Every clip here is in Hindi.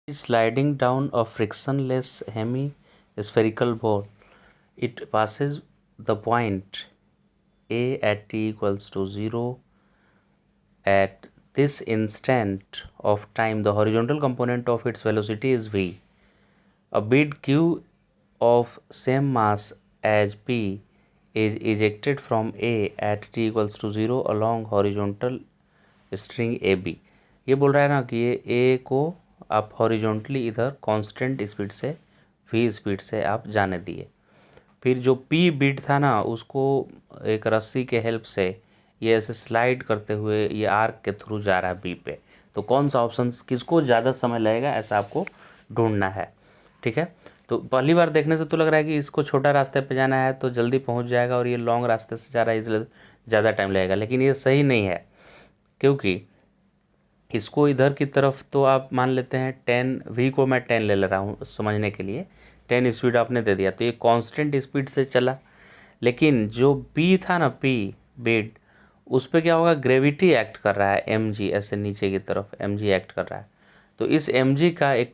Sliding down a frictionless hemispherical ball, it passes the point A at t equals to 0. At this instant of time, the horizontal component of its velocity is v. A bead q of same mass as p is ejected from A at t equals to 0 along horizontal string AB. ये बोल रहा है ना कि ये A को आप हॉरिजॉन्टली इधर कांस्टेंट स्पीड से v स्पीड से आप जाने दिए। फिर जो P बीट था ना उसको एक रस्सी के हेल्प से ये ऐसे स्लाइड करते हुए ये आर्क के थ्रू जा रहा है B पे। तो कौन सा ऑप्शन किसको ज़्यादा समय लगेगा ऐसा आपको ढूंढना है। ठीक है, तो पहली बार देखने से तो लग रहा है कि इसको छोटा रास्ते पे जाना है तो जल्दी पहुंच जाएगा और ये लॉन्ग रास्ते से जा रहा है इसलिए ज़्यादा टाइम लगेगा, लेकिन ये सही नहीं है क्योंकि इसको इधर की तरफ तो आप मान लेते हैं 10 v को मैं 10 ले रहा हूँ समझने के लिए, 10 स्पीड आपने दे दिया तो ये कांस्टेंट स्पीड से चला। लेकिन जो p था ना p बीड, उस पर क्या होगा, ग्रेविटी एक्ट कर रहा है mg, ऐसे नीचे की तरफ mg एक्ट कर रहा है। तो इस mg का एक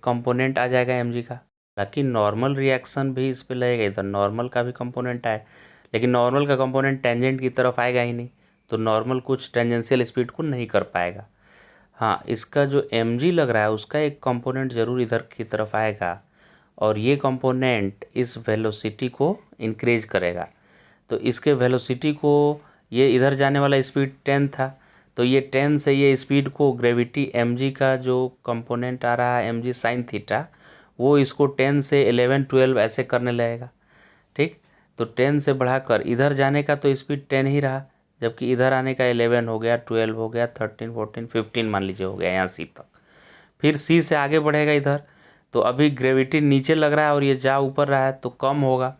कंपोनेंट आ जाएगा mg का। हालांकि नॉर्मल रिएक्शन भी इस पर लगेगा, इधर नॉर्मल का भी कंपोनेंट आए, लेकिन नॉर्मल का कंपोनेंट टेंजेंट की तरफ आएगा ही नहीं, तो नॉर्मल कुछ टेंजेंशियल स्पीड को नहीं कर पाएगा। हाँ, इसका जो mg लग रहा है उसका एक कंपोनेंट ज़रूर इधर की तरफ आएगा और ये कंपोनेंट इस वेलोसिटी को इंक्रीज करेगा। तो इसके वेलोसिटी को, ये इधर जाने वाला स्पीड 10 था तो ये 10 से ये स्पीड को ग्रेविटी mg का जो कंपोनेंट आ रहा है mg साइन थीटा, वो इसको 10 से 11 12 ऐसे करने लगेगा। ठीक, तो 10 से बढ़ाकर इधर जाने का तो स्पीड 10 ही रहा, जबकि इधर आने का 11 हो गया, 12 हो गया, 13 14 15 मान लीजिए हो गया यहाँ सी तक। फिर सी से आगे बढ़ेगा इधर, तो अभी ग्रेविटी नीचे लग रहा है और ये जा ऊपर रहा है तो कम होगा,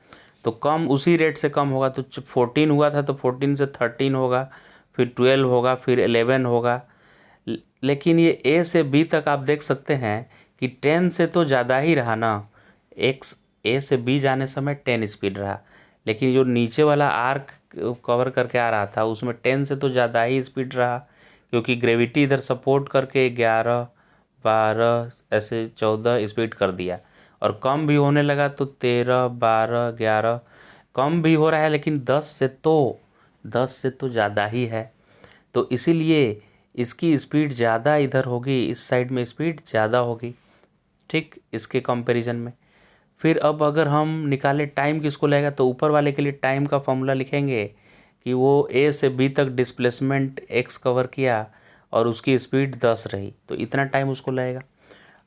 तो कम उसी रेट से कम होगा। तो 14 हुआ था तो 14 से 13 होगा, फिर 12 होगा, फिर 11 होगा। लेकिन ये ए से बी तक आप देख सकते हैं कि 10 से तो ज़्यादा ही रहा ना, एक्स ए से बी जाने समय 10 स्पीड रहा, लेकिन जो नीचे वाला आर्क कवर करके आ रहा था उसमें 10 से तो ज़्यादा ही स्पीड रहा, क्योंकि ग्रेविटी इधर सपोर्ट करके 11 12 ऐसे 14 स्पीड कर दिया। और कम भी होने लगा तो 13 12 11 कम भी हो रहा है, लेकिन 10 से तो ज़्यादा ही है। तो इसीलिए इसकी स्पीड ज़्यादा इधर होगी, इस साइड में स्पीड ज़्यादा होगी। ठीक, इसके कंपैरिजन में। फिर अब अगर हम निकाले टाइम किसको लगेगा, तो ऊपर वाले के लिए टाइम का फॉर्मूला लिखेंगे कि वो ए से बी तक डिस्प्लेसमेंट एक्स कवर किया और उसकी स्पीड 10 रही, तो इतना टाइम उसको लगेगा।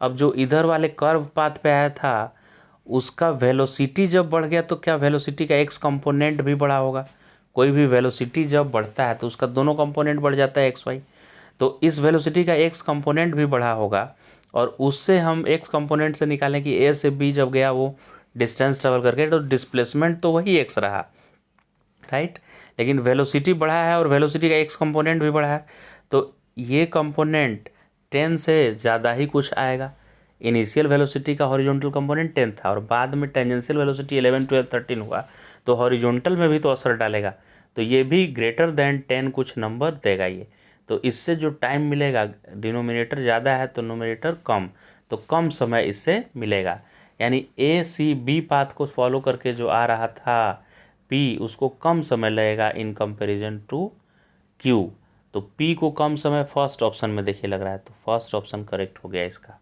अब जो इधर वाले कर्व पाथ पे आया था उसका वेलोसिटी जब बढ़ गया तो क्या वेलोसिटी का एक्स कंपोनेंट भी बढ़ा होगा। कोई भी वेलोसिटी जब बढ़ता है तो उसका दोनों कंपोनेंट बढ़ जाता है एक्स वाई, तो इस वेलोसिटी का एक्स कंपोनेंट भी बढ़ा होगा और उससे हम एक्स कंपोनेंट से निकालें कि ए से बी जब गया वो डिस्टेंस ट्रेवल करके, तो डिस्प्लेसमेंट तो वही एक्स रहा, राइट। लेकिन वेलोसिटी बढ़ा है और वेलोसिटी का एक्स कंपोनेंट भी बढ़ा है, तो ये कंपोनेंट 10 से ज़्यादा ही कुछ आएगा। इनिशियल वेलोसिटी का हॉरिजॉन्टल कंपोनेंट 10 था और बाद में टेंजेंशियल वेलोसिटी 11 12 13 हुआ, तो हॉरिजॉन्टल में भी तो असर डालेगा, तो ये भी ग्रेटर देन 10 कुछ नंबर देगा ये। तो इससे जो टाइम मिलेगा, डिनोमिनेटर ज़्यादा है तो नोमिनेटर कम, तो कम समय इससे मिलेगा। यानी ए सी बी पाथ को फॉलो करके जो आ रहा था पी, उसको कम समय लगेगा इन कंपैरिजन टू क्यू। तो पी को कम समय फर्स्ट ऑप्शन में देखिए लग रहा है, तो फर्स्ट ऑप्शन करेक्ट हो गया इसका।